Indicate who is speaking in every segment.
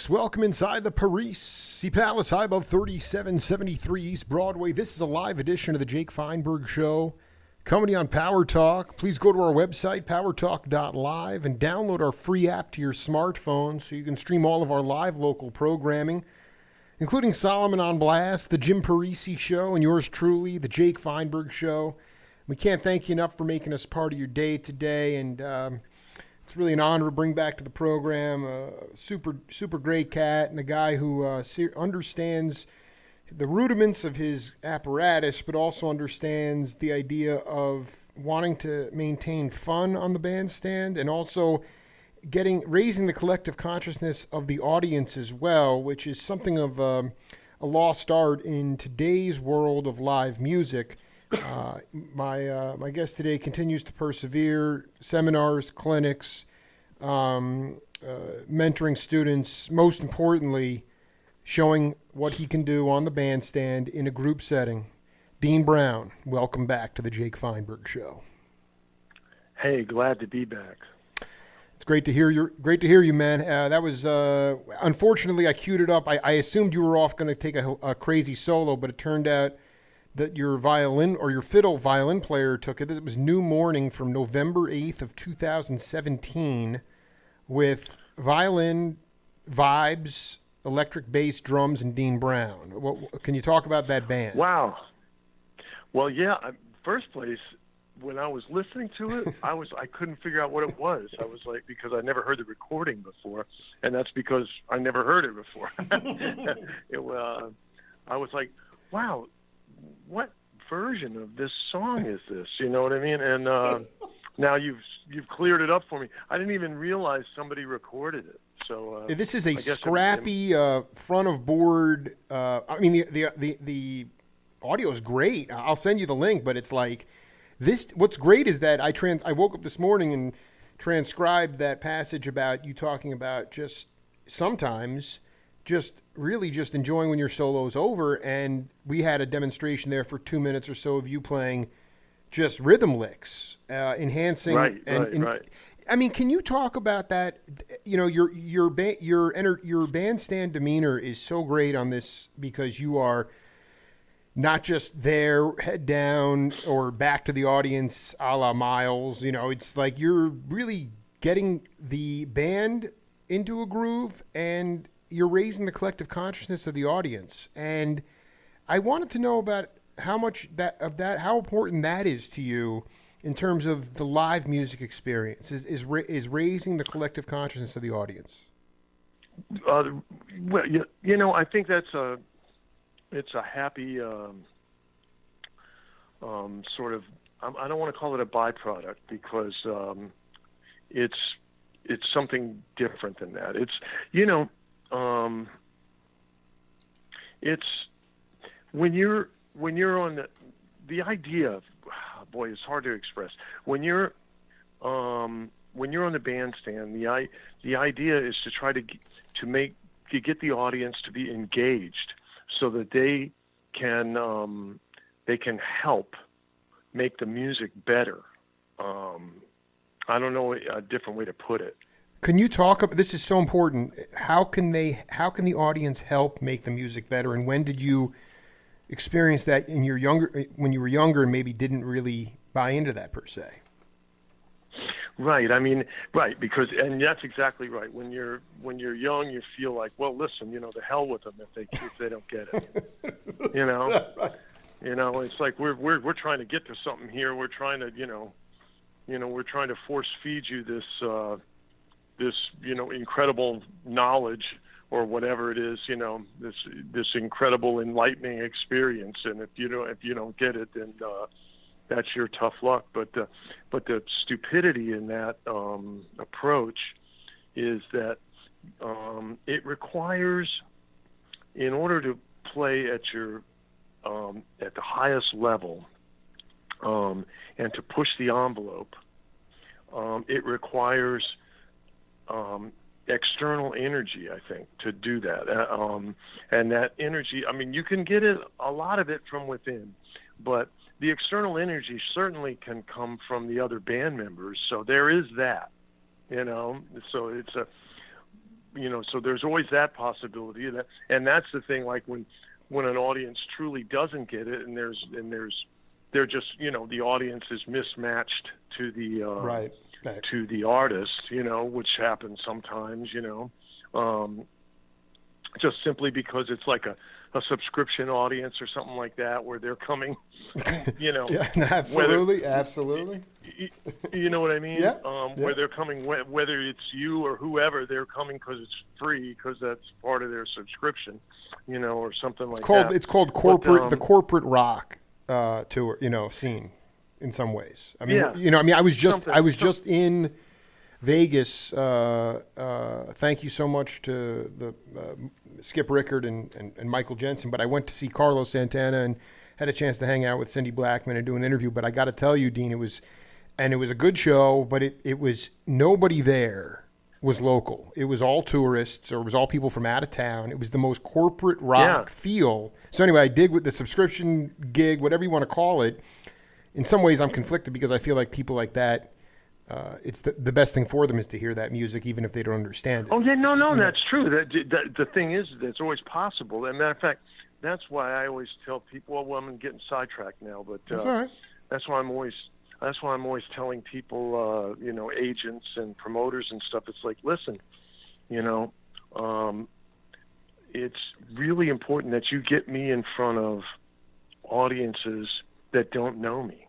Speaker 1: Yes, welcome inside the Parisi Palace, high above 3773 East Broadway. This is a live edition of the Jake Feinberg Show, coming to you on Power Talk. Please go to our website, powertalk.live, and download our free app to your smartphone so you can stream all of our live local programming, including Solomon on Blast, the Jim Parisi Show, and yours truly, the Jake Feinberg Show. We can't thank you enough for making us part of your day today, and it's really an honor to bring back to the program a super great cat and a guy who understands the rudiments of his apparatus, but also understands the idea of wanting to maintain fun on the bandstand and also raising the collective consciousness of the audience as well, which is something of a lost art in today's world of live music. My guest today continues to persevere, seminars, clinics, mentoring students, most importantly, showing what he can do on the bandstand in a group setting. Dean Brown, welcome back to the Jake Feinberg Show.
Speaker 2: Hey, glad to be back.
Speaker 1: It's great to hear you, man. That was unfortunately I queued it up. I assumed you were off going to take a crazy solo, but it turned out that your violin or your fiddle violin player took it. It was New Morning from November 8th of 2017 with violin, vibes, electric bass, drums, and Dean Brown. Can you talk about that band?
Speaker 2: Wow. Well, yeah, first place, when I was listening to it, I couldn't figure out what it was. I was like, because I never heard the recording before, and that's because I never heard it before. I was like, wow, what version of this song is this? You know what I mean? And now you've cleared it up for me. I didn't even realize somebody recorded it. So
Speaker 1: this is a scrappy front of board. I mean, the audio is great. I'll send you the link, but it's like this. What's great is that I woke up this morning and transcribed that passage about you talking about just sometimes just really just enjoying when your solo's over, and we had a demonstration there for 2 minutes or so of you playing just rhythm licks, enhancing.
Speaker 2: Right.
Speaker 1: I mean, can you talk about that? You know, your bandstand demeanor is so great on this because you are not just there, head down or back to the audience, a la Miles. You know, it's like you're really getting the band into a groove and you're raising the collective consciousness of the audience. And I wanted to know about how important that is to you in terms of the live music experience, is raising the collective consciousness of the audience.
Speaker 2: Well, you know, I think it's a happy sort of. I don't want to call it a byproduct because it's something different than that. It's it's when you're on the idea of, boy, it's hard to express. When you're on the bandstand, the idea is to try to get the audience to be engaged so that they can help make the music better. I don't know a different way to put it.
Speaker 1: Can you talk about, this is so important, how can the audience help make the music better, and when did you experience that when you were younger and maybe didn't really buy into that per se?
Speaker 2: Right. I mean, right, and that's exactly right. When you're young, you feel like, well, listen, the hell with them if they don't get it. It's like we're trying to get to something here. We're trying to, we're trying to force feed you this incredible knowledge or whatever it is, this incredible enlightening experience. And if you don't get it, then that's your tough luck. But the stupidity in that approach is that it requires, in order to play at your at the highest level and to push the envelope, it requires external energy, I think, to do that. And that energy, I mean, you can get a lot of it from within, but the external energy certainly can come from the other band members. So there is that, So so there's always that possibility, and that's the thing. Like when an audience truly doesn't get it, and they're just, the audience is mismatched to the
Speaker 1: Right.
Speaker 2: to the artist, which happens sometimes, just simply because it's like a subscription audience or something like that, where they're coming,
Speaker 1: Yeah, absolutely. Absolutely.
Speaker 2: You know what I mean?
Speaker 1: Yeah.
Speaker 2: Where they're coming, whether it's you or whoever, they're coming because it's free, because that's part of their subscription, or something like that.
Speaker 1: It's called corporate, the corporate rock tour, scene in some ways. I mean,
Speaker 2: yeah.
Speaker 1: I was just in Vegas. Thank you so much to the Skip Rickard and Michael Jensen. But I went to see Carlos Santana and had a chance to hang out with Cindy Blackman and do an interview. But I got to tell you, Dean, it was a good show, but it was, nobody there was local. It was all tourists, or it was all people from out of town. It was the most corporate rock feel. So anyway, I dig with the subscription gig, whatever you want to call it. In some ways, I'm conflicted because I feel like people like that, it's the best thing for them is to hear that music, even if they don't understand it.
Speaker 2: Oh, yeah, no, that's true. The thing is that it's always possible. As a matter of fact, that's why I always tell people, well, I'm getting sidetracked now, but
Speaker 1: That's all right.
Speaker 2: That's why I'm always telling people, agents and promoters and stuff. It's like, listen, it's really important that you get me in front of audiences that don't know me.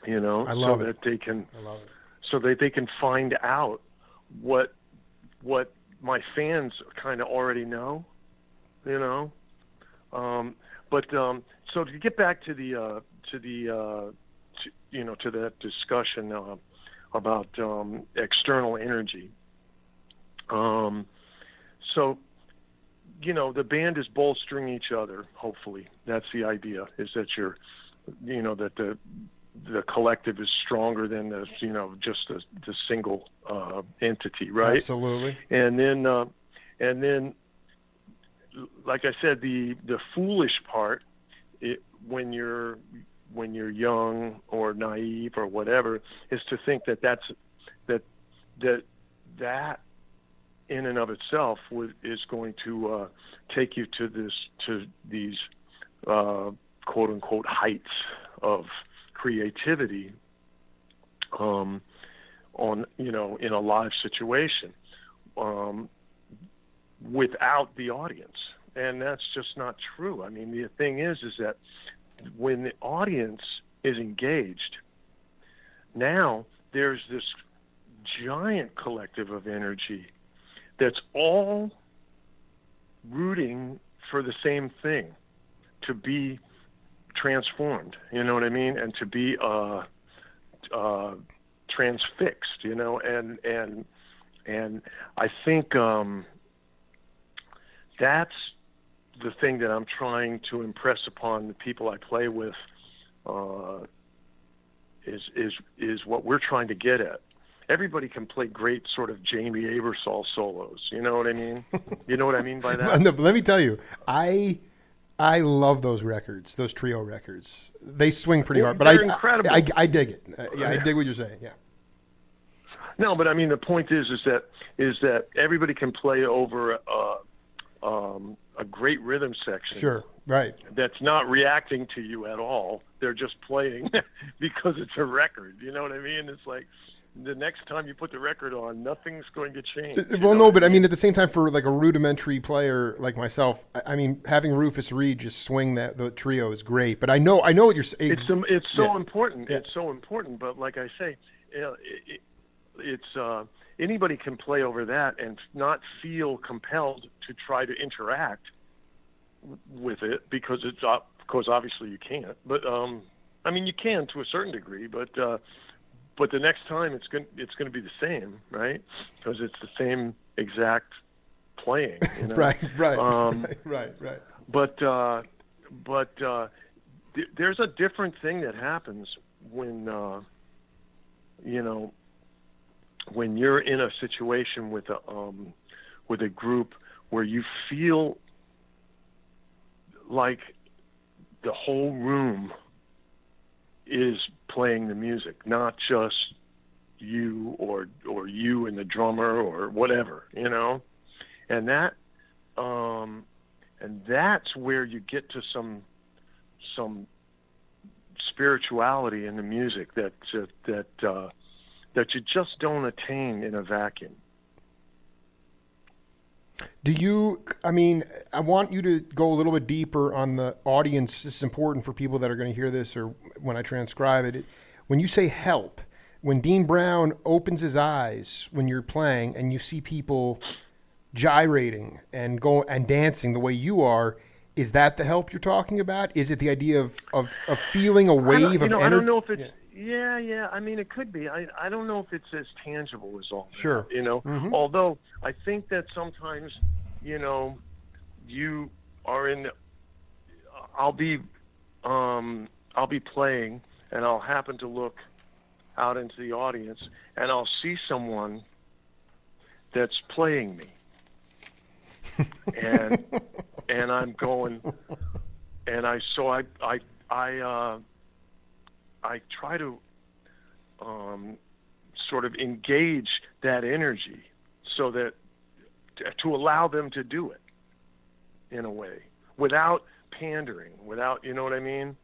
Speaker 1: I love
Speaker 2: that they can,
Speaker 1: I love it.
Speaker 2: so that they can find out what my fans kind of already know, So to get back to that discussion about external energy. So, the band is bolstering each other. Hopefully, that's the idea. Is that that the collective is stronger than just the single entity, right?
Speaker 1: Absolutely.
Speaker 2: And then, like I said, the foolish part, when you're young or naive or whatever, is to think that in and of itself is going to take you to these quote unquote heights of creativity in a live situation without the audience. And that's just not true. I mean, the thing is that when the audience is engaged, now there's this giant collective of energy that's all rooting for the same thing, to be transformed, you know what I mean? And to be transfixed, and I think that's the thing that I'm trying to impress upon the people I play with, is what we're trying to get at. Everybody can play great sort of Jamie Aebersold solos. You know what I mean? You know what I mean by that?
Speaker 1: No, but let me tell you, I love those records, those trio records. They swing pretty hard, but
Speaker 2: they're incredible.
Speaker 1: I dig it. I dig what you're saying. Yeah.
Speaker 2: No, but I mean, the point is that everybody can play over a great rhythm section.
Speaker 1: Sure. Right.
Speaker 2: That's not reacting to you at all. They're just playing because it's a record. You know what I mean? It's like, the next time you put the record on, nothing's going to change.
Speaker 1: Well, no, but I mean, at the same time, for like a rudimentary player like myself, I mean, having Rufus Reed just swing the trio is great. But I know what you're saying.
Speaker 2: It's so important.
Speaker 1: Yeah.
Speaker 2: It's so important. But like I say, it's anybody can play over that and not feel compelled to try to interact with it, because obviously you can't. But I mean, you can to a certain degree, but the next time it's going to be the same, right? Because it's the same exact playing.
Speaker 1: Right.
Speaker 2: But there's a different thing that happens when when you're in a situation with a group where you feel like the whole room is playing the music, not just you or you and the drummer or whatever, you know, and that's where you get to some spirituality in the music that you just don't attain in a vacuum.
Speaker 1: Do you, I mean, I want you to go a little bit deeper on the audience. This is important for people that are going to hear this or when I transcribe it. When you say help, when Dean Brown opens his eyes when you're playing and you see people gyrating and dancing the way you are, is that the help you're talking about? Is it the idea of feeling a wave of energy?
Speaker 2: I don't know if it's, yeah. I mean, it could be. I don't know if it's as tangible as all that,
Speaker 1: sure.
Speaker 2: You know, although I think that sometimes, you know, you are in, I'll be playing and I'll happen to look out into the audience and I'll see someone that's playing me. And I'm going, and I try to sort of engage that energy so that to allow them to do it in a way without pandering, without, you know what I mean?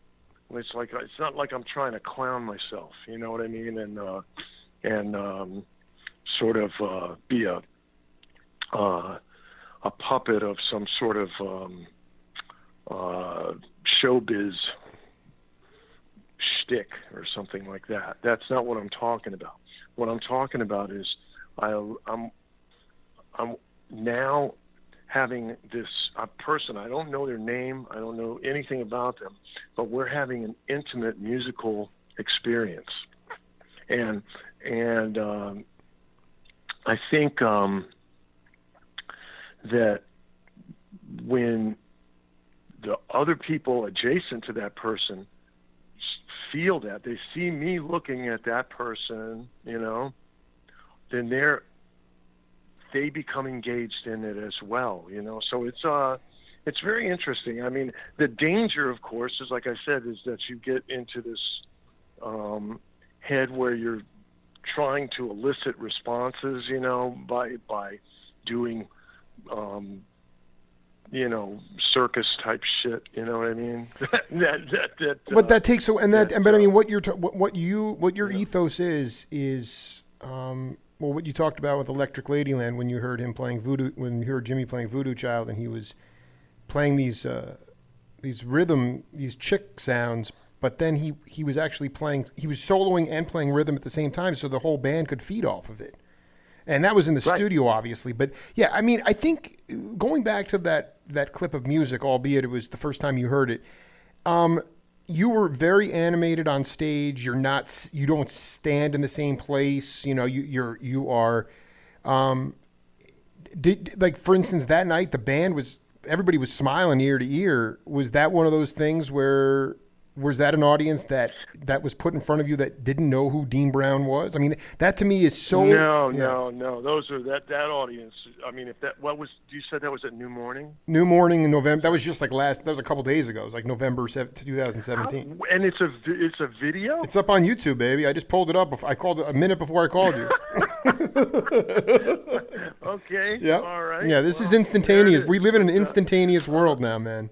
Speaker 2: It's not like I'm trying to clown myself, you know what I mean? And sort of be a puppet of some sort of showbiz shtick or something like that. That's not what I'm talking about. What I'm talking about is I'm now having this person. I don't know their name. I don't know anything about them, but we're having an intimate musical experience, and I think that when the other people adjacent to that person feel that, they see me looking at that person, you know, then they become engaged in it as well, you know. So it's very interesting. I mean, the danger, of course, is, like I said, is that you get into this head where you're trying to elicit responses, you know, by doing you know, circus type shit. You know what I mean?
Speaker 1: But that takes so, and that, but I mean, what your ethos is well, what you talked about with Electric Ladyland when you heard him playing Voodoo, when you heard Jimmy playing Voodoo Child, and he was playing these rhythm, these chick sounds, but then he was actually playing, he was soloing and playing rhythm at the same time, so the whole band could feed off of it. And that was in the studio, obviously. But yeah, I mean, I think going back to that clip of music, albeit it was the first time you heard it, you were very animated on stage. You don't stand in the same place. You know, you are. Like for instance, that night the band everybody was smiling ear to ear. Was that one of those things where? Was that an audience that was put in front of you that didn't know who Dean Brown was? I mean, that to me is so.
Speaker 2: No. Those are that audience. I mean, you said that was at New Morning?
Speaker 1: New Morning in November. That was just like that was a couple days ago. It was like November 2017.
Speaker 2: And it's a video?
Speaker 1: It's up on YouTube, baby. I just pulled it up. I called it a minute before I called you.
Speaker 2: Okay.
Speaker 1: Yeah.
Speaker 2: All right.
Speaker 1: Yeah, this is instantaneous. We live in an instantaneous world now, man.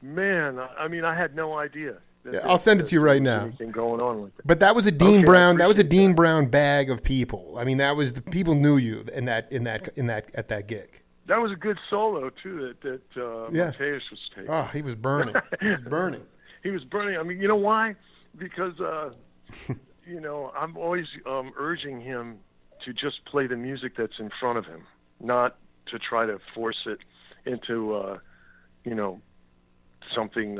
Speaker 2: Man, I mean, I had no idea.
Speaker 1: Yeah, I'll send it to you right now.
Speaker 2: Anything going on with it.
Speaker 1: But that was a Dean Brown. That was a Dean Brown bag of people. I mean, that was the people knew you at that gig.
Speaker 2: That was a good solo too. That Mateus was taking.
Speaker 1: Oh, he was burning. He was burning.
Speaker 2: He was burning. I mean, you know why? Because you know, I'm always urging him to just play the music that's in front of him, not to try to force it into you know, something,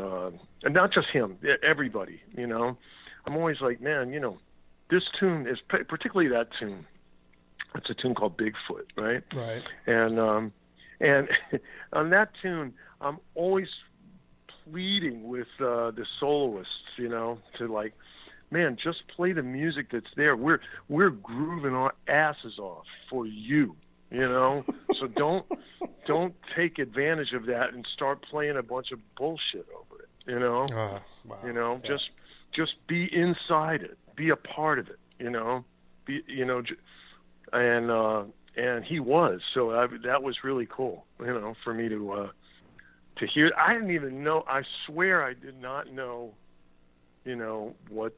Speaker 2: and not just him, everybody, you know. I'm always like, man, you know, this tune is particularly that tune. It's a tune called Bigfoot, right?
Speaker 1: Right.
Speaker 2: And on that tune, I'm always pleading with the soloists, you know, to like, man, just play the music that's there. We're grooving our asses off for you. You know, so don't take advantage of that and start playing a bunch of bullshit over it. You know,
Speaker 1: wow.
Speaker 2: you know,
Speaker 1: yeah.
Speaker 2: just be inside it, be a part of it. You know, and he was. So that was really cool, for me to hear. I didn't even know. I swear I did not know, what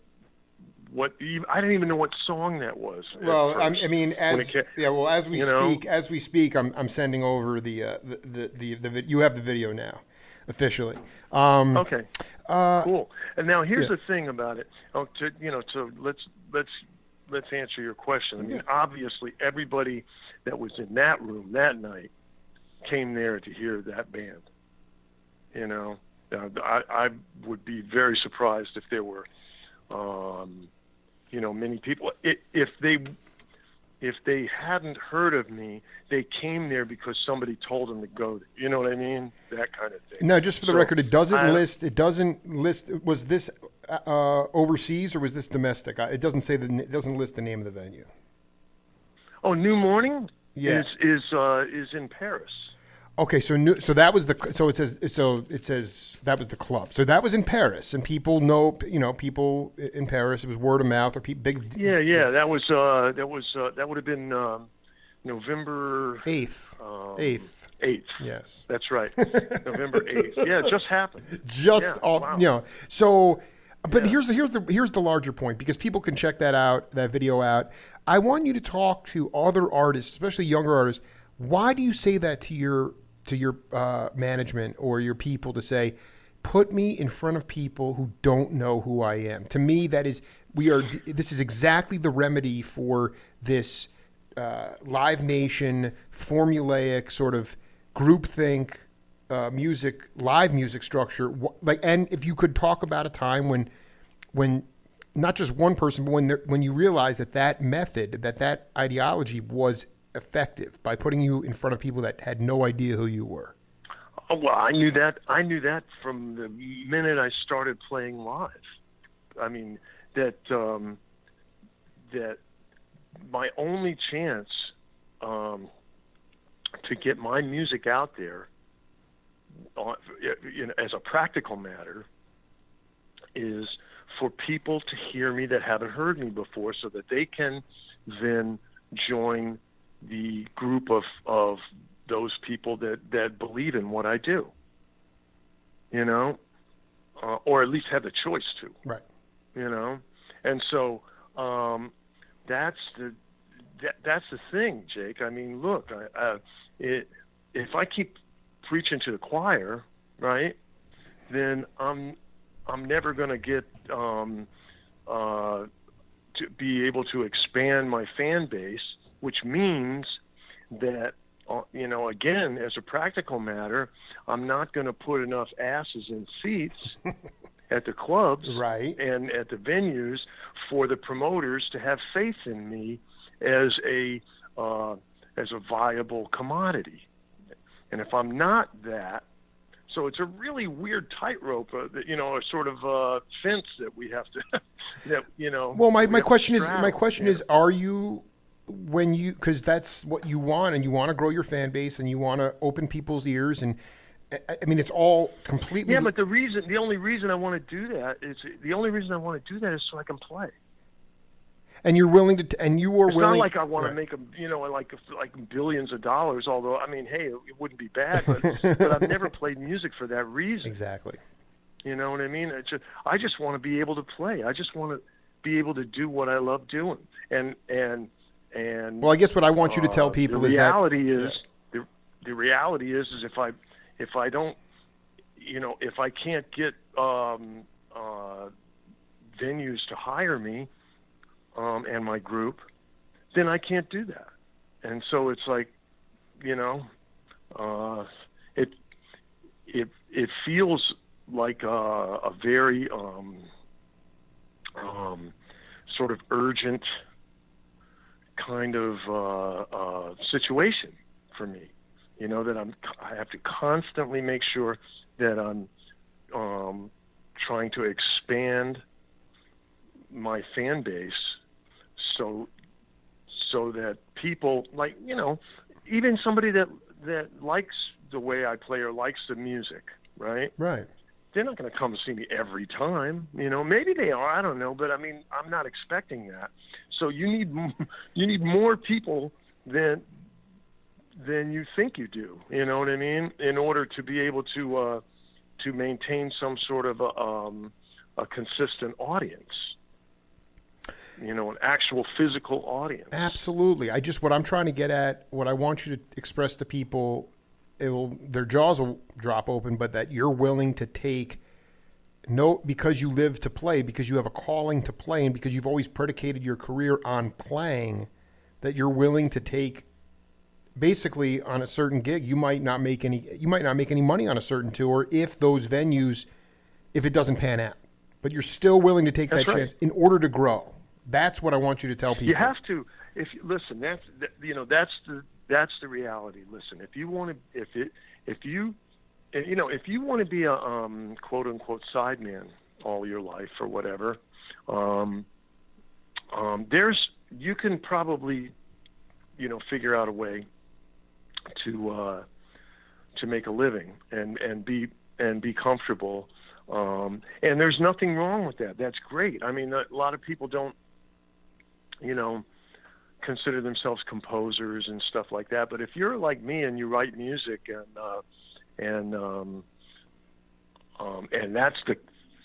Speaker 2: I didn't even know what song that was.
Speaker 1: Well, as we speak, I'm sending over the you have the video now, officially.
Speaker 2: Okay, cool. And now here's the thing about it. So let's answer your question. I mean, obviously, everybody that was in that room that night came there to hear that band. I would be very surprised if there were, many people. If they hadn't heard of me, they came there because somebody told them to go there. You know what I mean? That kind of thing.
Speaker 1: No, just for the record, it doesn't list. Was this overseas or was this domestic? It doesn't say it doesn't list the name of the venue.
Speaker 2: Oh, New Morning.
Speaker 1: Yeah.
Speaker 2: is in Paris.
Speaker 1: Okay, so that was it says that was the club. So that was in Paris, and people know, people in Paris. It was word of mouth or big.
Speaker 2: Yeah. That would have been November
Speaker 1: 8th.
Speaker 2: 8th.
Speaker 1: Yes,
Speaker 2: that's right. November 8th. Yeah, it just happened.
Speaker 1: Wow. So, but here's the larger point, because people can check that video out. I want you to talk to other artists, especially younger artists. Why do you say that to your management or your people, to say, put me in front of people who don't know who I am? To me, this is exactly the remedy for this Live Nation formulaic sort of groupthink live music structure. And if you could talk about a time when not just one person, but when you realize that method, that ideology was effective by putting you in front of people that had no idea who you were.
Speaker 2: Oh, well, I knew that from the minute I started playing live. I mean, that my only chance to get my music out there, as a practical matter, is for people to hear me that haven't heard me before, so that they can then join the group of those people that believe in what I do, or at least have the choice to,
Speaker 1: right?
Speaker 2: And so that's the thing, Jake. I mean, look, if I keep preaching to the choir, right, then I'm never going to get to be able to expand my fan base. Which means that, again, as a practical matter, I'm not going to put enough asses in seats at the clubs
Speaker 1: right.
Speaker 2: and at the venues for the promoters to have faith in me as a viable commodity. And if I'm not that, so it's a really weird tightrope, a sort of fence that we have to,
Speaker 1: Well, my question is, are you? Because that's what you want, and you want to grow your fan base, and you want to open people's ears, and I mean, it's all completely.
Speaker 2: Yeah, but the only reason I want to do that is so I can play.
Speaker 1: And you're willing to, and you are
Speaker 2: it's
Speaker 1: willing.
Speaker 2: It's not like I want to make them, like billions of dollars. Although, I mean, hey, it wouldn't be bad, but I've never played music for that reason.
Speaker 1: Exactly.
Speaker 2: You know what I mean? I just want to be able to play. I just want to be able to do what I love doing, and.
Speaker 1: Well, I guess what I want you to tell people is that
Speaker 2: the reality is if I don't, if I can't get venues to hire me and my group, then I can't do that. And so it's like, it feels like a very sort of urgent kind of situation for me, that I have to constantly make sure that I'm trying to expand my fan base so that people even somebody that likes the way I play or likes the music, right?
Speaker 1: Right.
Speaker 2: they're not going to come see me every time. Maybe they are. I don't know. But I mean, I'm not expecting that. So you need more people than you think you do. You know what I mean? In order to be able to maintain some sort of a consistent audience. An actual physical audience.
Speaker 1: Absolutely. What I'm trying to get at, what I want you to express to people, their jaws will drop open, but that you're willing to take because you live to play, because you have a calling to play, and because you've always predicated your career on playing, that you're willing to take basically on a certain gig. You might not make any money on a certain tour if it doesn't pan out, but you're still willing to take that chance in order to grow. That's what I want you to tell people.
Speaker 2: You have to. Listen, that's the reality. Listen, if you want to be a quote unquote sideman all your life or whatever, you can probably figure out a way to make a living and be comfortable. And there's nothing wrong with that. That's great. I mean, a lot of people don't, consider themselves composers and stuff like that. But if you're like me and you write music and that's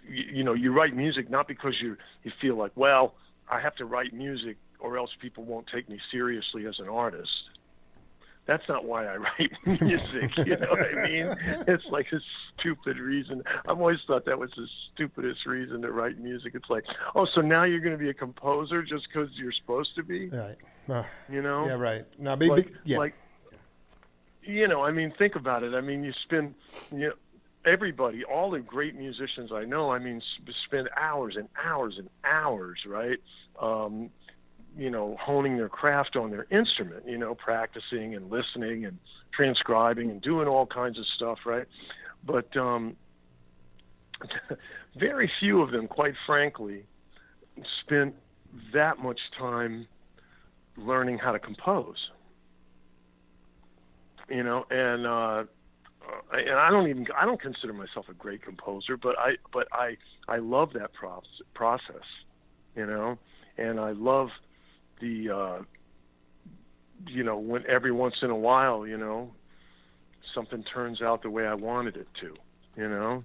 Speaker 2: you write music not because you feel like, well, I have to write music or else people won't take me seriously as an artist. That's not why I write music, you know what I mean? It's like a stupid reason. I've always thought that was the stupidest reason to write music. It's like, oh, so now you're going to be a composer just because you're supposed to be?
Speaker 1: Right.
Speaker 2: Yeah,
Speaker 1: right. No,
Speaker 2: I mean, think about it. I mean, you spend, everybody, all the great musicians I know, I mean, spend hours and hours and hours, right? Honing their craft on their instrument, practicing and listening and transcribing and doing all kinds of stuff, right? But very few of them, quite frankly, spent that much time learning how to compose. And I don't consider myself a great composer, but I love that process, and I love the when every once in a while something turns out the way I wanted it to, and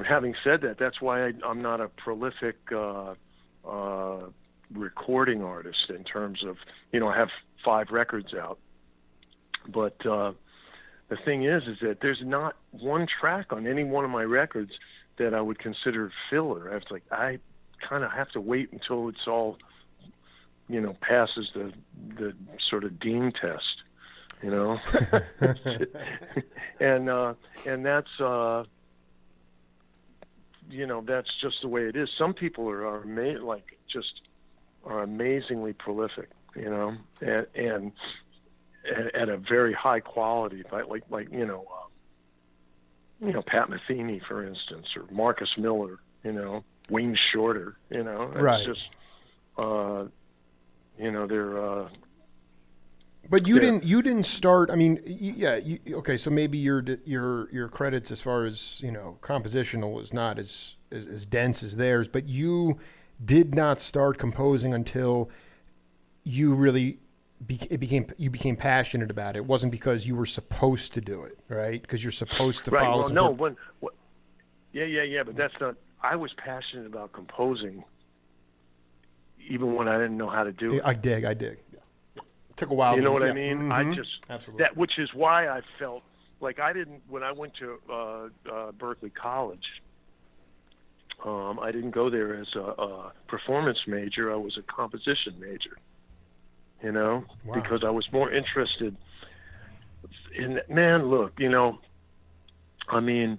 Speaker 2: having said that, that's why I'm not a prolific recording artist in terms of I have 5 records out, but the thing is that there's not one track on any one of my records that I would consider filler. I kind of have to wait until it's all, passes the sort of Dean test, and that's, that's just the way it is. Some people are amazingly prolific, and at a very high quality, like Pat Metheny, for instance, or Marcus Miller, Wayne Shorter, it's
Speaker 1: right.
Speaker 2: Just, they're.
Speaker 1: But you didn't start. I mean, okay. So maybe your credits as far as compositional was not as dense as theirs, but you did not start composing until you really you became passionate about it. It wasn't because you were supposed to do it, right? Because you're supposed to follow.
Speaker 2: Well, no, but that's not. I was passionate about composing, even when I didn't know how to do it.
Speaker 1: I dig. Yeah. It took a while.
Speaker 2: You know what I mean?
Speaker 1: Mm-hmm.
Speaker 2: I just
Speaker 1: absolutely.
Speaker 2: which is why I felt like I didn't when I went to Berkeley College. I didn't go there as a performance major. I was a composition major. Wow. Because I was more interested in. Man, look, I mean,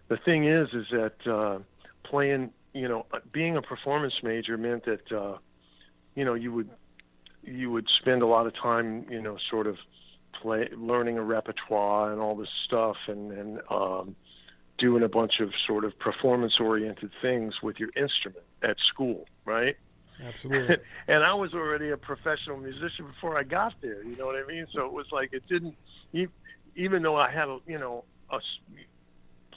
Speaker 2: the thing is that. Playing, being a performance major meant that, you would spend a lot of time, sort of learning a repertoire and all this stuff and doing a bunch of sort of performance-oriented things with your instrument at school, right?
Speaker 1: Absolutely.
Speaker 2: And I was already a professional musician before I got there, you know what I mean? So it was like it didn't, even though I had,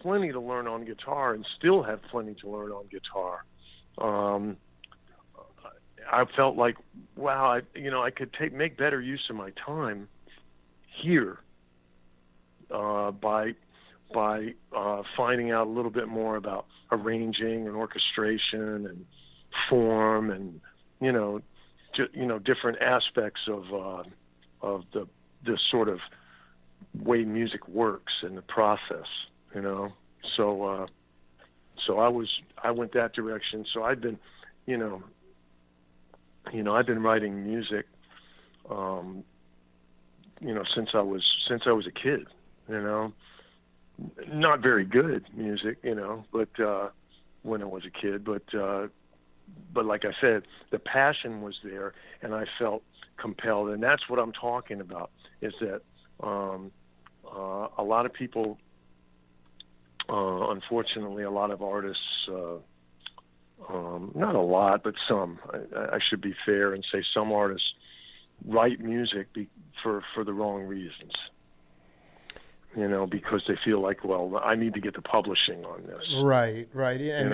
Speaker 2: plenty to learn on guitar and still have plenty to learn on guitar. I felt like, wow, I could make better use of my time here by finding out a little bit more about arranging and orchestration and form and different aspects of the sort of way music works and the process. So I went that direction. So I've been I've been writing music since I was a kid. Not very good music, but when I was a kid, but like I said, the passion was there, and I felt compelled, and that's what I'm talking about. Is that a lot of people, unfortunately, a lot of artists, not a lot, but some. I should be fair and say some artists write music for the wrong reasons. Because they feel like, well, I need to get the publishing on this.
Speaker 1: Right. Yeah, and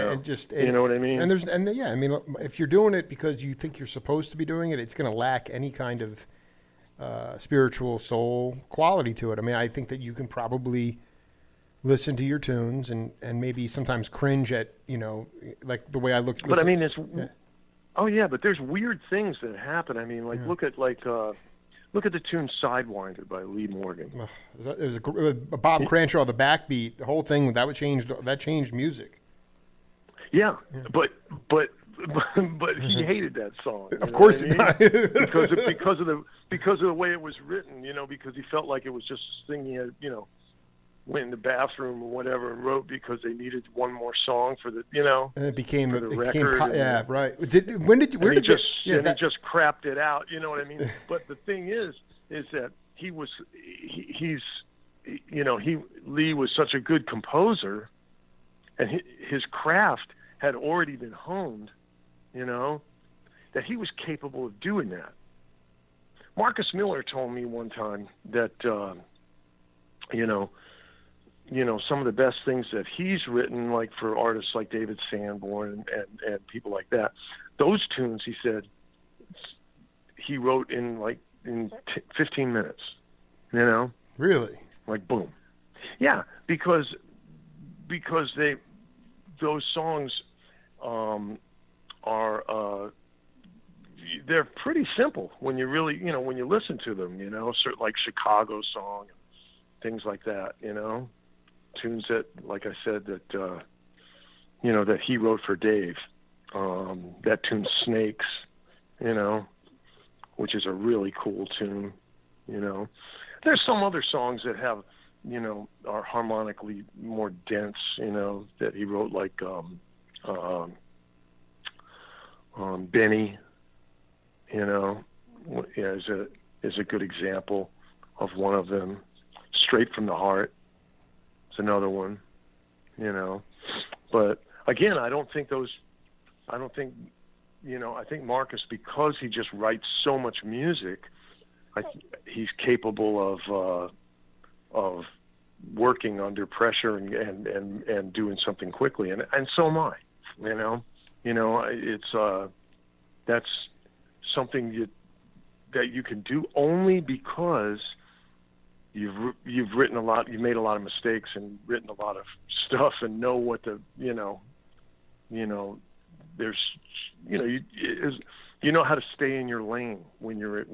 Speaker 2: you know what I mean?
Speaker 1: And if you're doing it because you think you're supposed to be doing it, it's going to lack any kind of spiritual soul quality to it. I mean, I think that you can probably listen to your tunes and maybe sometimes cringe at, like the way I look.
Speaker 2: But I mean, oh yeah, but there's weird things that happen. I mean, look at the tune "Sidewinder" by Lee Morgan.
Speaker 1: It was a Bob Cranshaw, the backbeat, the whole thing that changed music.
Speaker 2: Yeah. But he hated that song.
Speaker 1: Of course,
Speaker 2: because of the way it was written. Because he felt like it was just this thing he had. Went in the bathroom or whatever and wrote because they needed one more song for the. And
Speaker 1: it became
Speaker 2: the record.
Speaker 1: Yeah, right. He just
Speaker 2: crapped it out. You know what I mean? But the thing is that Lee was such a good composer, and his craft had already been honed, that he was capable of doing that. Marcus Miller told me one time that, some of the best things that he's written, like for artists like David Sanborn and people like that, those tunes, he said, he wrote in 15 minutes,
Speaker 1: Really?
Speaker 2: Like boom. Yeah, because those songs are they're pretty simple when you really, when you listen to them, sort of like Chicago Song, things like that, tunes that, like I said, that, that he wrote for Dave, that tune Snakes, which is a really cool tune, There's some other songs that have, are harmonically more dense, that he wrote, like Benny, is a good example of one of them. Straight from the Heart is another one, But again, I think Marcus, because he just writes so much music, he's capable of working under pressure and doing something quickly, and so am I. It's that's something that you can do only because you've written a lot, you've made a lot of mistakes and written a lot of stuff, and know what the there's you know how to stay in your lane when you've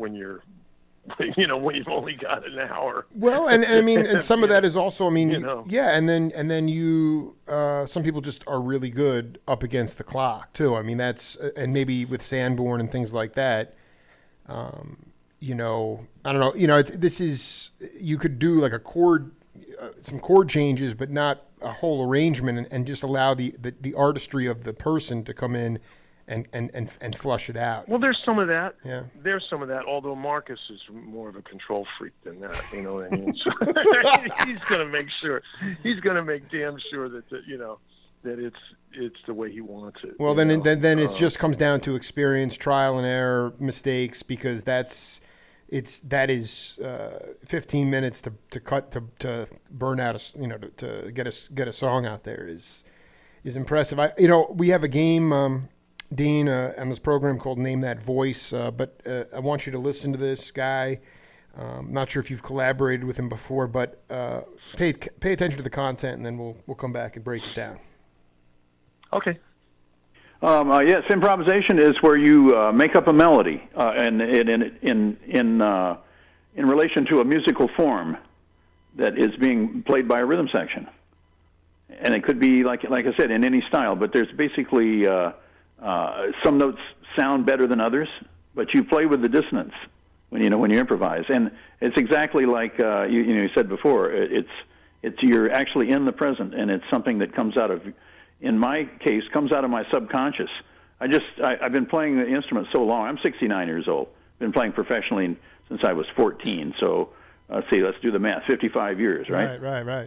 Speaker 2: only got an hour.
Speaker 1: Well, and I mean, and some of that is also, I mean, yeah, and then you, some people just are really good up against the clock too. I mean, that's, and maybe with Sanborn and things like that, I don't know, this is, you could do like a chord, some chord changes, but not a whole arrangement, and just allow the artistry of the person to come in and flush it out.
Speaker 2: Well, there's some of that.
Speaker 1: Yeah.
Speaker 2: There's some of that, although Marcus is more of a control freak than that, you know what I mean? So he's going to make damn sure that it's the way he wants it.
Speaker 1: Well, then it just comes down to experience, trial and error, mistakes, because that's, that is 15 minutes to cut to burn out to get a song out there is impressive. We have a game, Dean, on this program called Name That Voice, but I want you to listen to this guy. Not sure if you've collaborated with him before, but pay attention to the content, and then we'll come back and break it down.
Speaker 2: Okay.
Speaker 3: Yes, improvisation is where you make up a melody, and in relation to a musical form that is being played by a rhythm section, and it could be like I said in any style. But there's basically some notes sound better than others, but you play with the dissonance when you improvise, and it's exactly like you said before. It's you're actually in the present, and it's something that comes out of. In my case, comes out of my subconscious. I've been playing the instrument so long. I'm 69 years old. Been playing professionally since I was 14. So, let's do the math. 55 years, right?
Speaker 1: Right.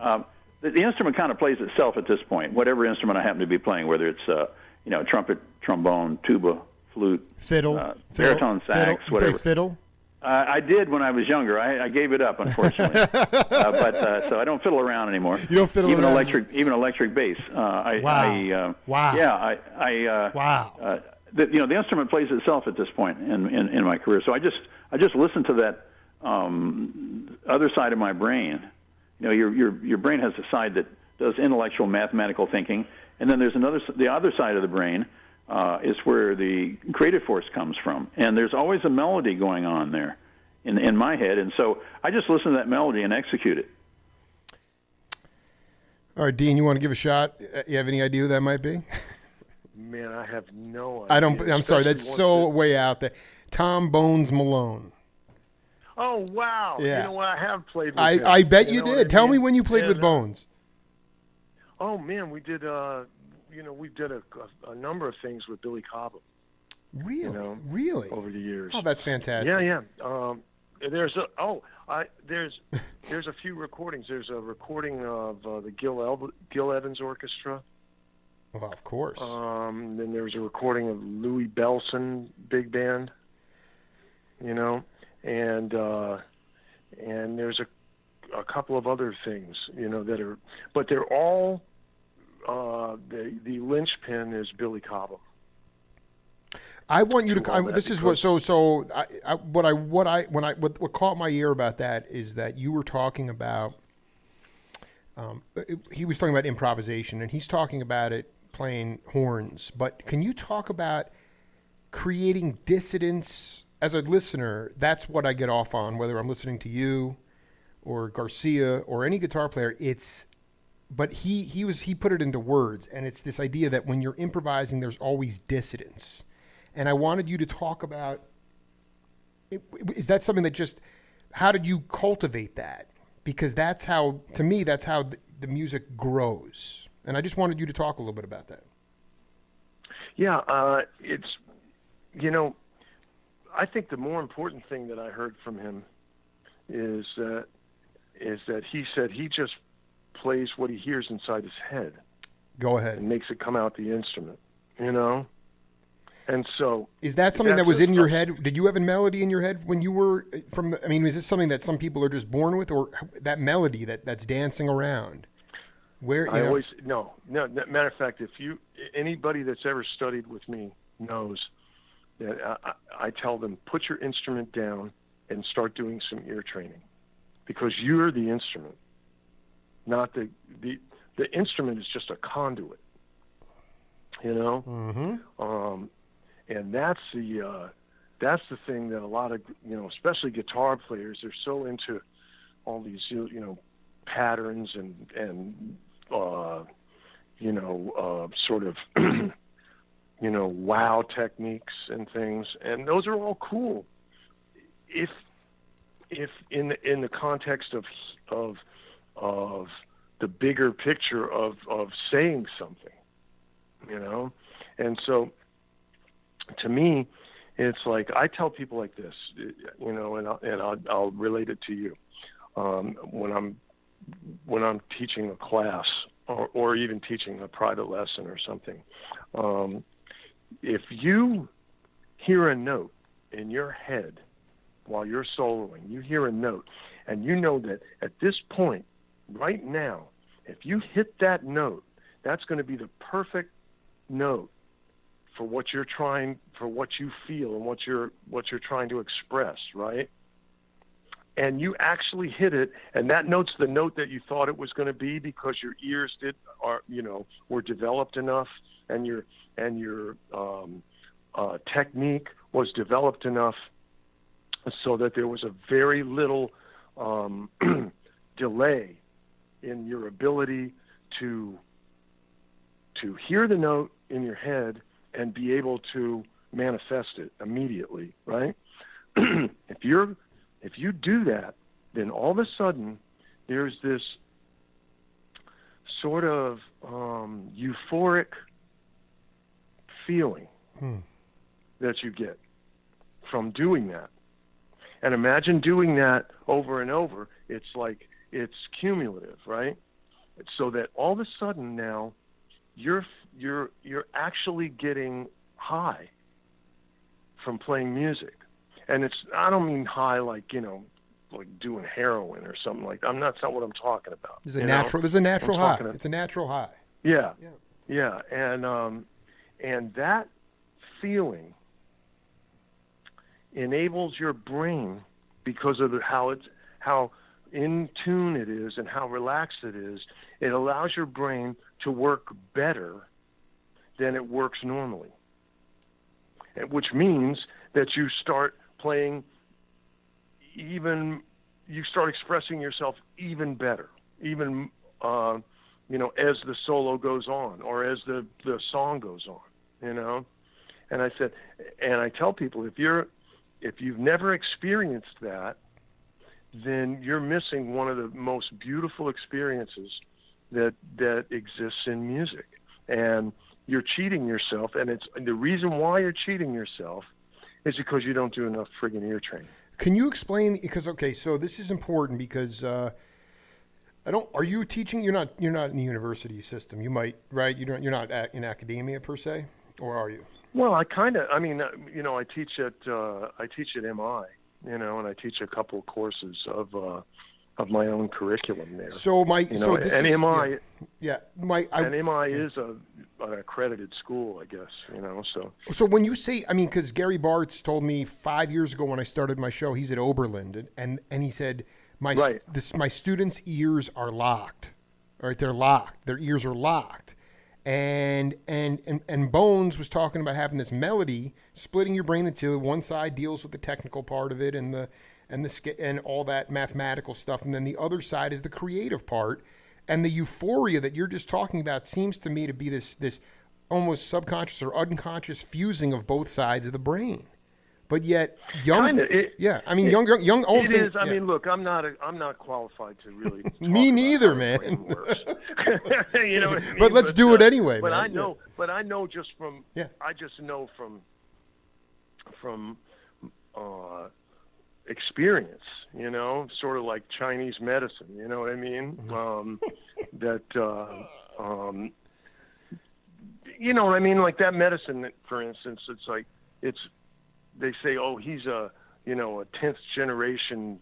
Speaker 3: The instrument kind of plays itself at this point. Whatever instrument I happen to be playing, whether it's trumpet, trombone, tuba, flute,
Speaker 1: fiddle,
Speaker 3: baritone sax,
Speaker 1: fiddle.
Speaker 3: whatever.
Speaker 1: You play fiddle?
Speaker 3: I did when I was younger. I gave it up, unfortunately. But so I don't fiddle around anymore.
Speaker 1: You don't fiddle
Speaker 3: even
Speaker 1: around?
Speaker 3: Even electric bass.
Speaker 1: Wow. Wow.
Speaker 3: Yeah.
Speaker 1: Wow.
Speaker 3: The instrument plays itself at this point in my career. So I just listen to that other side of my brain. Your brain has a side that does intellectual mathematical thinking, and then there's the other side of the brain. Is where the creative force comes from. And there's always a melody going on there in my head. And so I just listen to that melody and execute it.
Speaker 1: All right, Dean, you want to give a shot? You have any idea who that might be?
Speaker 2: Man, I have no idea.
Speaker 1: I'm sorry, that's so way out there. Tom Bones Malone.
Speaker 2: Oh, wow.
Speaker 1: Yeah.
Speaker 2: You know what? I have played with him.
Speaker 1: I bet you did. Tell me when you played with Bones.
Speaker 2: Oh, man, we did... we did a number of things with Billy Cobham.
Speaker 1: Really? Really?
Speaker 2: Over the years.
Speaker 1: Oh, that's fantastic.
Speaker 2: Yeah. There's a few recordings. There's a recording of the Gil Evans Orchestra.
Speaker 1: Well, of course.
Speaker 2: Then there was a recording of Louis Bellson Big Band. And there's a couple of other things, that are, but they're all. The linchpin is Billy Cobham.
Speaker 1: I want you to. This is what. So. What caught my ear about that is that you were talking about. He was talking about improvisation, and he's talking about it playing horns. But can you talk about creating dissidence as a listener? That's what I get off on, whether I'm listening to you, or Garcia, or any guitar player. But he put it into words, and it's this idea that when you're improvising, there's always dissidence. And I wanted you to talk about, is that something that just, how did you cultivate that? Because that's how the music grows. And I just wanted you to talk a little bit about that.
Speaker 2: Yeah, it's, I think the more important thing that I heard from him is that he said he just plays what he hears inside his head.
Speaker 1: Go ahead.
Speaker 2: And makes it come out the instrument, And so...
Speaker 1: Is that something that was in your head? Did you have a melody in your head when you were is this something that some people are just born with, or that melody that's dancing around?
Speaker 2: No. Matter of fact, anybody that's ever studied with me knows that I tell them, put your instrument down and start doing some ear training, because you're the instrument. Not the instrument is just a conduit,
Speaker 1: Mm-hmm.
Speaker 2: And that's the thing that a lot of especially guitar players, they're so into all these patterns and sort of wow techniques and things, and those are all cool if in the context of the bigger picture of saying something, and so to me, it's like I tell people like this, and I'll relate it to you. When I'm teaching a class or even teaching a private lesson or something, if you hear a note in your head while you're soloing, you hear a note, and you know that at this point, right now, if you hit that note, that's going to be the perfect note for what you feel and what you're trying to express, right? And you actually hit it, and that note's the note that you thought it was going to be because your ears were developed enough, and your technique was developed enough so that there was a very little delay in your ability to hear the note in your head and be able to manifest it immediately, right? If you do that, then all of a sudden there's this sort of euphoric feeling that you get from doing that. And imagine doing that over and over. It's like it's cumulative, right? So that all of a sudden now you're actually getting high from playing music. And I don't mean high like doing heroin or something like that. That's not what I'm talking about.
Speaker 1: There's a natural high. It's a natural high.
Speaker 2: Yeah. And that feeling enables your brain, because of how in tune it is and how relaxed it is. It allows your brain to work better than it works normally, which means that you start playing you start expressing yourself even better, even as the solo goes on or as the song goes on, And I tell people, if you've never experienced that, then you're missing one of the most beautiful experiences that exists in music, and you're cheating yourself. And the reason why you're cheating yourself is because you don't do enough friggin' ear training.
Speaker 1: Can you explain? Because so this is important because are you teaching? You're not in the university system. You might, right? You're not in academia per se, or are you?
Speaker 2: Well, I teach at MI, and I teach a couple of courses of my own curriculum there.
Speaker 1: So MI
Speaker 2: is an accredited school, I guess.
Speaker 1: So when you say, because Gary Bartz told me 5 years ago when I started my show, he's at Oberlin, and he said my students' ears are locked. All right, they're locked. Their ears are locked. And Bones was talking about having this melody, splitting your brain into one side deals with the technical part of it and all that mathematical stuff, and then the other side is the creative part. And the euphoria that you're just talking about seems to me to be this almost subconscious or unconscious fusing of both sides of the brain. But yet, young Olsen.
Speaker 2: It is. I mean, look, I'm not qualified to really.
Speaker 1: Me neither, man. But let's do it anyway.
Speaker 2: But
Speaker 1: man.
Speaker 2: I know. Yeah. But I know just from. Yeah. I just know from experience. Sort of like Chinese medicine. You know what I mean? You know what I mean? Like that medicine, for instance, they say, oh, he's a 10th generation,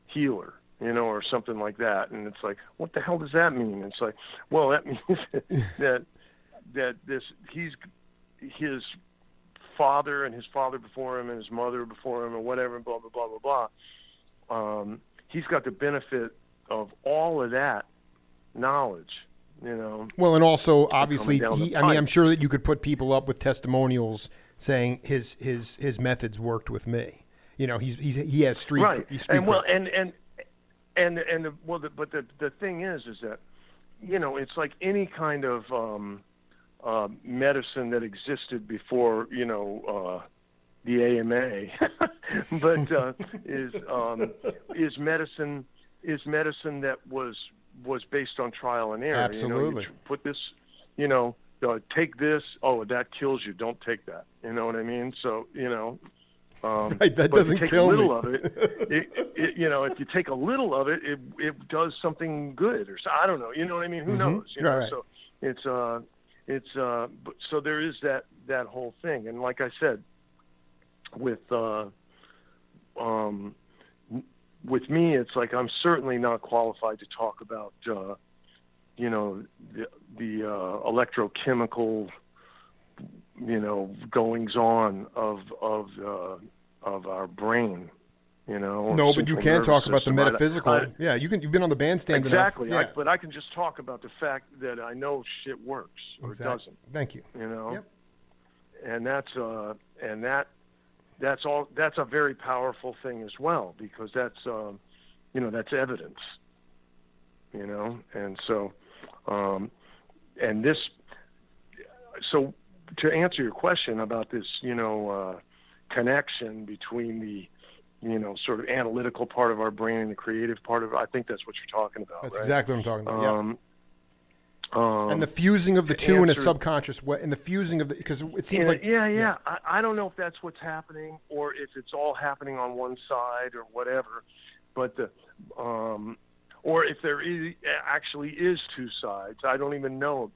Speaker 2: healer, or something like that. And it's like, what the hell does that mean? It's like, well, that means that his father and his father before him and his mother before him or whatever, blah, blah, blah, blah, blah. He's got the benefit of all of that knowledge.
Speaker 1: Well, and also obviously, I'm sure that you could put people up with testimonials saying his methods worked with me. He has street
Speaker 2: right.
Speaker 1: Street
Speaker 2: but the thing is that it's like any kind of medicine that existed before the AMA, but is medicine that was based on trial and error.
Speaker 1: Absolutely.
Speaker 2: You put this, take this. Oh, that kills you. Don't take that. You know what I mean? So,
Speaker 1: right, that doesn't kill me.
Speaker 2: Of it, if you take a little of it, it does something good, or so. I don't know. You know what I mean? Who knows?
Speaker 1: Right.
Speaker 2: So so there is that whole thing. And like I said, with with me, it's like I'm certainly not qualified to talk about the electrochemical goings on of our brain.
Speaker 1: No, but you can talk about the metaphysical. Yeah, you can. You've been on the bandstand
Speaker 2: exactly.
Speaker 1: enough. Yeah.
Speaker 2: But I can just talk about the fact that I know shit works or
Speaker 1: Exactly.
Speaker 2: doesn't.
Speaker 1: Thank you.
Speaker 2: Yep. And that's all. That's a very powerful thing as well, because that's that's evidence. And so and this. So to answer your question about this, connection between the sort of analytical part of our brain and the creative part of it, I think that's what you're talking about.
Speaker 1: That's
Speaker 2: right?
Speaker 1: exactly what I'm talking about. And the fusing of the two in a subconscious way, and the fusing of because it seems like
Speaker 2: I don't know if that's what's happening or if it's all happening on one side or whatever, but or if there actually is two sides. I don't even know.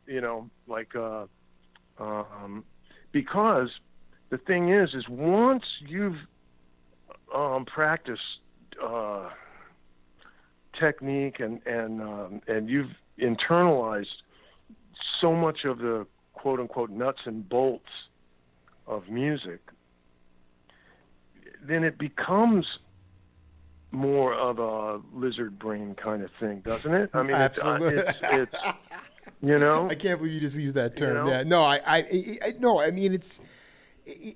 Speaker 2: Because the thing is once you've practiced technique and you've internalized so much of the quote unquote nuts and bolts of music, then it becomes more of a lizard brain kind of thing, doesn't it? I mean,
Speaker 1: absolutely.
Speaker 2: It's I
Speaker 1: can't believe you just used that term. Yeah, no, no. I mean, it's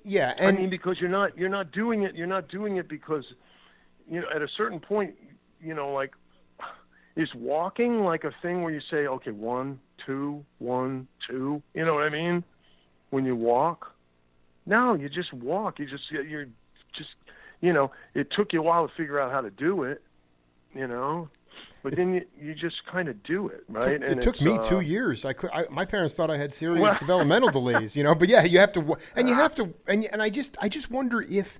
Speaker 1: yeah, and
Speaker 2: I mean, because you're not doing it. You're not doing it because at a certain point, like, is walking like a thing where you say, okay, 1, 2, 1, 2. You know what I mean? When you walk, no, you just walk. You're just it took you a while to figure out how to do it, but then you just kind of do it, right?
Speaker 1: It took me 2 years. My parents thought I had serious developmental delays, but yeah, you have to, and I just wonder if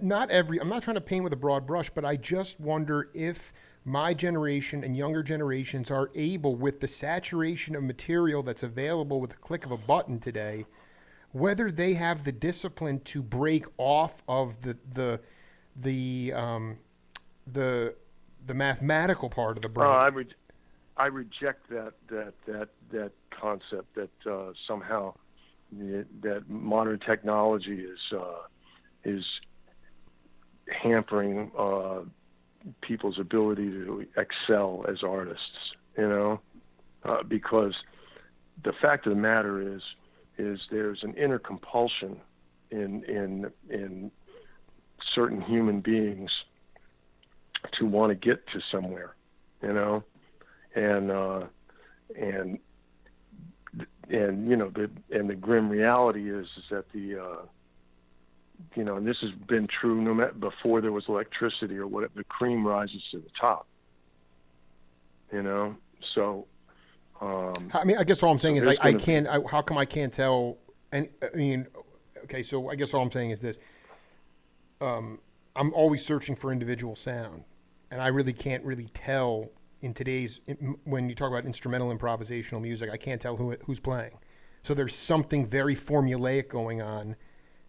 Speaker 1: not I'm not trying to paint with a broad brush, but I just wonder if my generation and younger generations are able, with the saturation of material that's available with the click of a button today, whether they have the discipline to break off of the mathematical part of the brain.
Speaker 2: I reject that concept that somehow that modern technology is hampering people's ability to excel as artists. Because the fact of the matter is there's an inner compulsion in certain human beings to want to get to somewhere, and the grim reality is that and this has been true no matter before there was electricity or whatever, the cream rises to the top, so
Speaker 1: I mean, I guess all I'm saying is how come I can't tell? And I mean, okay, so I guess all I'm saying is this. I'm always searching for individual sound, and I really can't tell when you talk about instrumental improvisational music, I can't tell who's playing. So there's something very formulaic going on,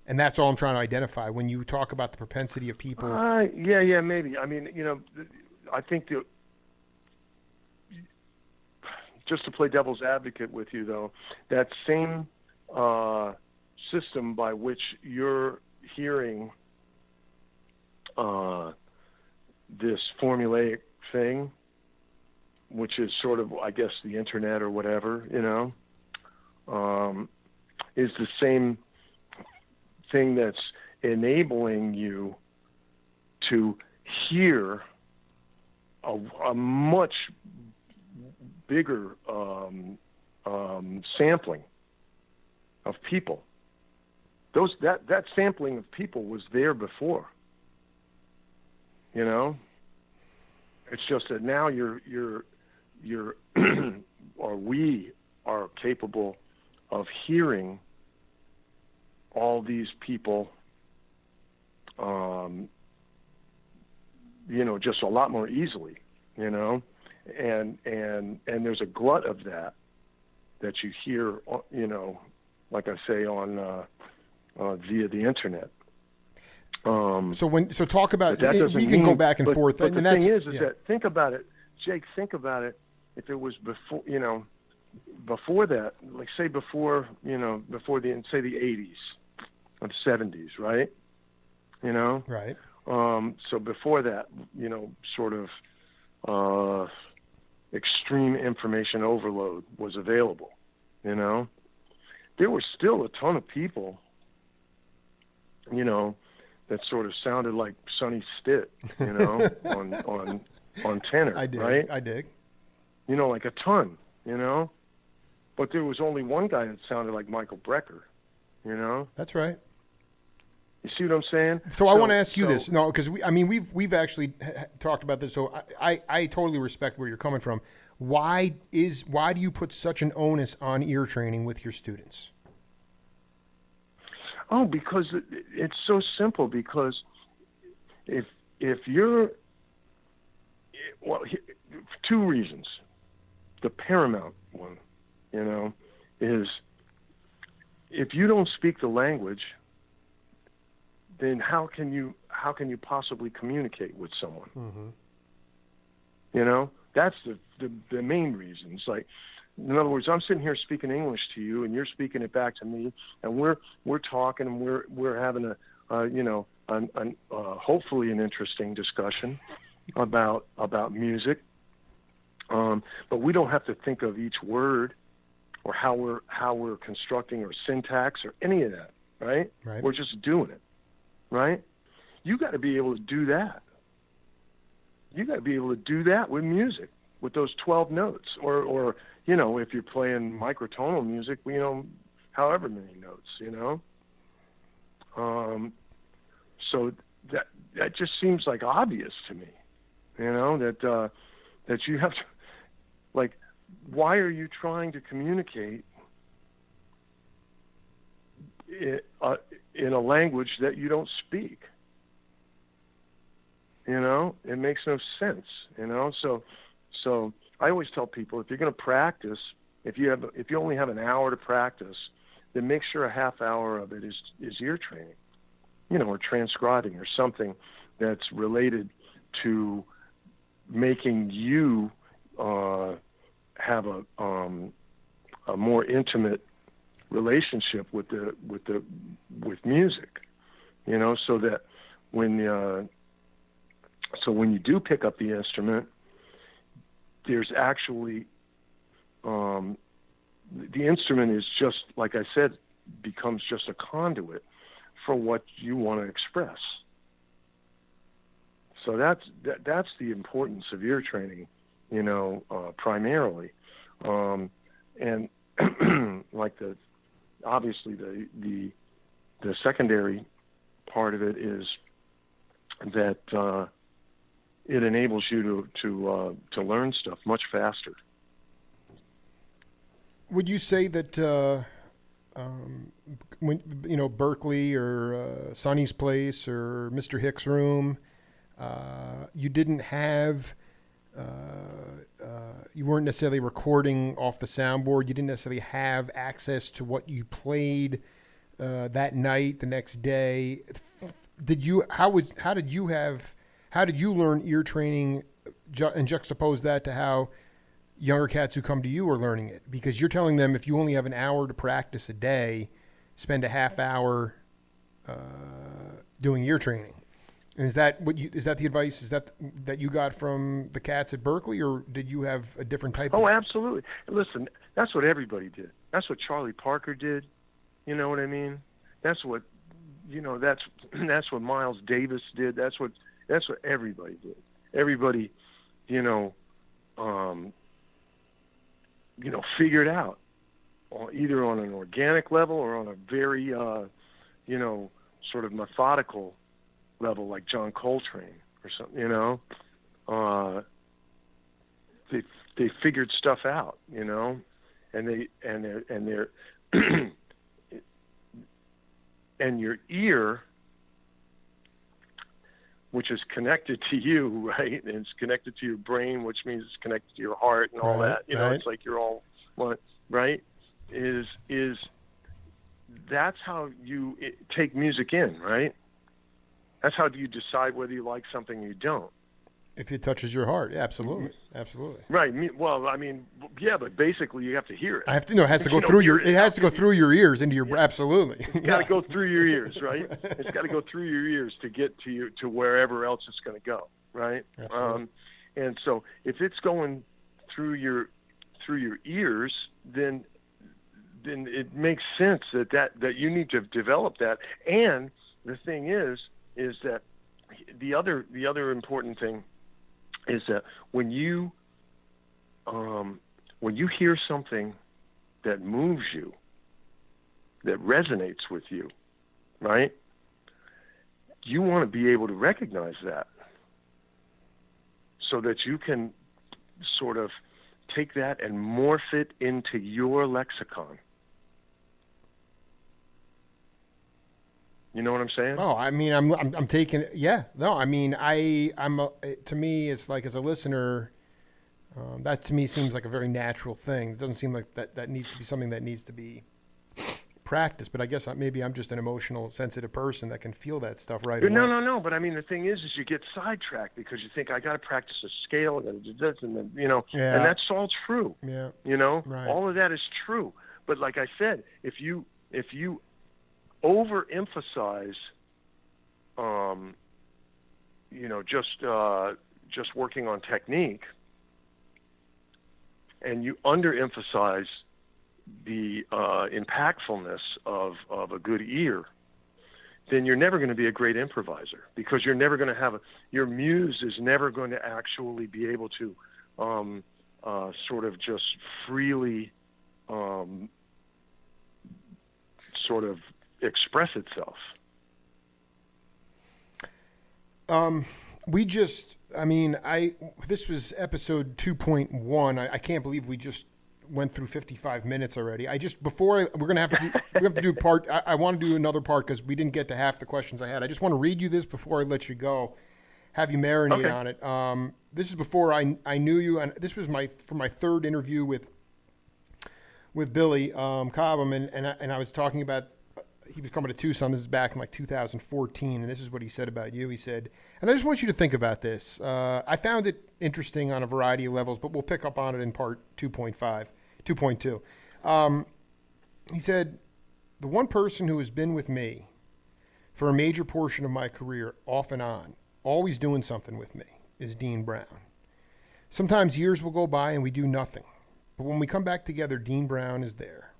Speaker 1: and that's all I'm trying to identify. When you talk about the propensity of people.
Speaker 2: Yeah, maybe. I mean, I think that, just to play devil's advocate with you, though, that same system by which you're hearing this formulaic thing, which is sort of, I guess, the internet or whatever, is the same thing that's enabling you to hear a much bigger sampling of people. That sampling of people was there before. It's just that now you're or we are capable of hearing all these people, just a lot more easily, and there's a glut of that you hear, like I say, on via the internet,
Speaker 1: So talk about,
Speaker 2: that doesn't
Speaker 1: we can go
Speaker 2: mean-
Speaker 1: back and forth.
Speaker 2: But
Speaker 1: and
Speaker 2: the
Speaker 1: that's,
Speaker 2: thing is
Speaker 1: yeah.
Speaker 2: that, think about it, Jake, think about it. If it was before, before that, like say before the, say the 80s or the 70s, right?
Speaker 1: Right.
Speaker 2: So before that, sort of extreme information overload was available, there were still a ton of people, that sort of sounded like Sonny Stitt, on tenor,
Speaker 1: I dig.
Speaker 2: right?
Speaker 1: I dig.
Speaker 2: Like a ton, but there was only one guy that sounded like Michael Brecker,
Speaker 1: That's right.
Speaker 2: You see what I'm saying?
Speaker 1: So I want to ask you this. No, because we've actually talked about this. So I totally respect where you're coming from. Why do you put such an onus on ear training with your students?
Speaker 2: Oh, because it's so simple. Because if you're, well, two reasons. The paramount one, is if you don't speak the language, then how can you possibly communicate with someone?
Speaker 1: Mm-hmm.
Speaker 2: That's the main reason. It's like, in other words, I'm sitting here speaking English to you, and you're speaking it back to me, and we're talking, and we're having hopefully an interesting discussion about music. But we don't have to think of each word or how we're constructing or syntax or any of that, right?
Speaker 1: Right.
Speaker 2: We're just doing it, right? You got to be able to do that. You got to be able to do that with music, with those 12 notes, or if you're playing microtonal music, however many notes, So that just seems like obvious to me, that you have to, like, why are you trying to communicate in a language that you don't speak? It makes no sense, So I always tell people, if you're going to practice, if you only have an hour to practice, then make sure a half hour of it is ear training, or transcribing or something that's related to making you have a more intimate relationship with music, so that when you do pick up the instrument, there's actually the instrument is just, like I said, becomes just a conduit for what you want to express. So that's the importance of ear training, primarily, and like obviously the secondary part of it is that it enables you to learn stuff much faster.
Speaker 1: Would you say that when Berkeley or Sonny's Place or Mr. Hicks' room, you didn't have you weren't necessarily recording off the soundboard. You didn't necessarily have access to what you played that night, the next day. How did you learn ear training and juxtapose that to how younger cats who come to you are learning it? Because you're telling them, if you only have an hour to practice a day, spend a half hour doing ear training. And is that the advice? Is that you got from the cats at Berkeley, or did you have a different type?
Speaker 2: Oh, absolutely. Listen, that's what everybody did. That's what Charlie Parker did. You know what I mean? That's what that's what Miles Davis did. That's what everybody did. Everybody, figured out, either on an organic level or on a very, sort of methodical level, like John Coltrane or something. They figured stuff out, and they're and your ear, which is connected to you, right? And it's connected to your brain, which means it's connected to your heart and all that.
Speaker 1: Right.
Speaker 2: It's like you're all one, right? That's how you take music in, right? That's how do you decide whether you like something or you don't.
Speaker 1: If it touches your heart, yeah, absolutely, absolutely.
Speaker 2: Right. Well, I mean, yeah, but basically you have to hear it.
Speaker 1: I have to know. It has to go through your. It has to go through your ears into your. Absolutely.
Speaker 2: It's got to go through your ears, right? It's got to go through your ears to get to wherever else it's going to go, right?
Speaker 1: Absolutely.
Speaker 2: And so if it's going through your ears, then it makes sense that you need to develop that. And the thing is that the other important thing is that when you hear something that moves you, that resonates with you, right? You want to be able to recognize that so that you can sort of take that and morph it into your lexicon. You know what I'm saying?
Speaker 1: Oh, I mean, I'm taking. Yeah, no, I mean, to me, it's like as a listener, that to me seems like a very natural thing. It doesn't seem like that needs to be something that needs to be practiced. But I guess maybe I'm just an emotional, sensitive person that can feel that stuff right away.
Speaker 2: No. But I mean, the thing is you get sidetracked because you think I got to practice a scale, I got to do this, and then
Speaker 1: Yeah.
Speaker 2: and that's all true.
Speaker 1: Yeah. Right.
Speaker 2: All of that is true. But like I said, if you overemphasize, just working on technique, and you underemphasize the impactfulness of a good ear, then you're never going to be a great improviser because you're never going to have your muse is never going to actually be able to sort of just freely sort of express itself.
Speaker 1: This was episode 2.1. I can't believe we just went through 55 minutes already. We're going to have to do part. I want to do another part because we didn't get to half the questions I had. I just want to read you this before I let you go. Have you marinate on it. This is before I knew you, and this was for my third interview with Billy Cobham, and I was talking about he was coming to Tucson. This is back in like 2014, and this is what he said about you. He said, and I just want you to think about this. I found it interesting on a variety of levels, but we'll pick up on it in part 2.2. He said, the one person who has been with me for a major portion of my career, off and on, always doing something with me, is Dean Brown. Sometimes years will go by and we do nothing. But when we come back together, Dean Brown is there.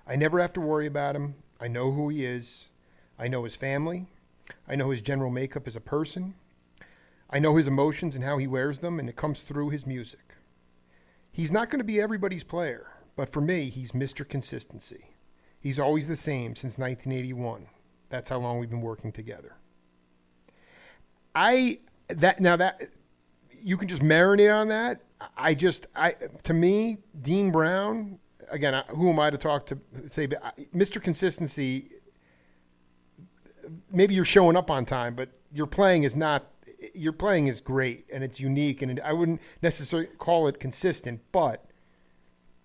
Speaker 1: I never have to worry about him. I know who he is. I know his family. I know his general makeup as a person. I know his emotions and how he wears them, and it comes through his music. He's not going to be everybody's player, but for me, he's Mr. Consistency. He's always the same since 1981. That's how long we've been working together. That you can just marinate on that. To me, Dean Brown, again, who am I to talk to say, Mr. Consistency, maybe you're showing up on time, but your playing is great and it's unique. And I wouldn't necessarily call it consistent, but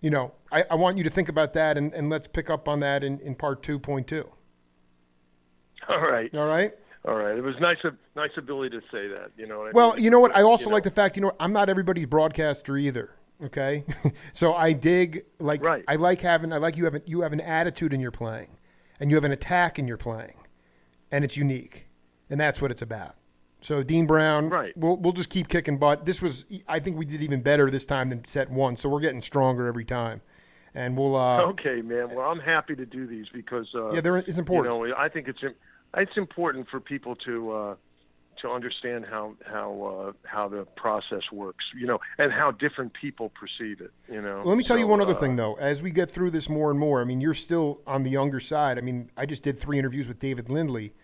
Speaker 1: I want you to think about that and let's pick up on that in part 2.2.
Speaker 2: All right.
Speaker 1: All right.
Speaker 2: All right. It was nice ability to say that,
Speaker 1: Well, you know what? I also like the fact, I'm not everybody's broadcaster either. Okay. So I dig,
Speaker 2: right.
Speaker 1: I like you have an attitude in your playing and you have an attack in your playing and it's unique and that's what it's about. So Dean Brown,
Speaker 2: right.
Speaker 1: We'll just keep kicking butt. I think we did even better this time than set one. So we're getting stronger every time. And we'll,
Speaker 2: okay, man. Well, I'm happy to do these because,
Speaker 1: it's important.
Speaker 2: I think it's important for people to understand how the process works, and how different people perceive it,
Speaker 1: Let me tell you one other thing, though. As we get through this more and more, you're still on the younger side. I just did 3 interviews with David Lindley,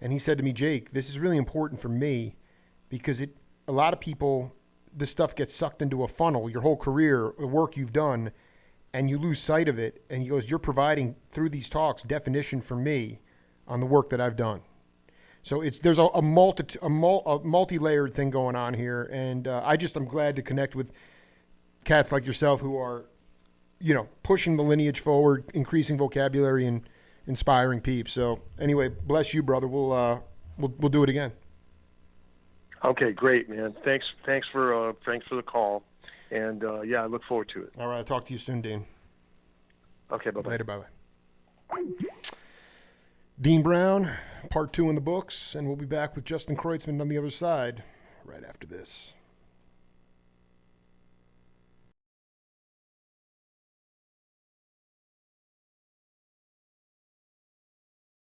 Speaker 1: and he said to me, Jake, this is really important for me because a lot of people, this stuff gets sucked into a funnel, your whole career, the work you've done, and you lose sight of it. And he goes, you're providing, through these talks, definition for me on the work that I've done. So there's a multi-layered thing going on here, and I'm glad to connect with cats like yourself who are, pushing the lineage forward, increasing vocabulary, and inspiring peeps. So anyway, bless you, brother. We'll we'll do it again.
Speaker 2: Okay, great, man. Thanks for the call, and yeah, I look forward to it.
Speaker 1: All right, I'll talk to you soon, Dean.
Speaker 2: Okay, bye-bye.
Speaker 1: Later, bye-bye. Dean Brown, part 2 in the books, and we'll be back with Justin Kreutzmann on the other side right after this.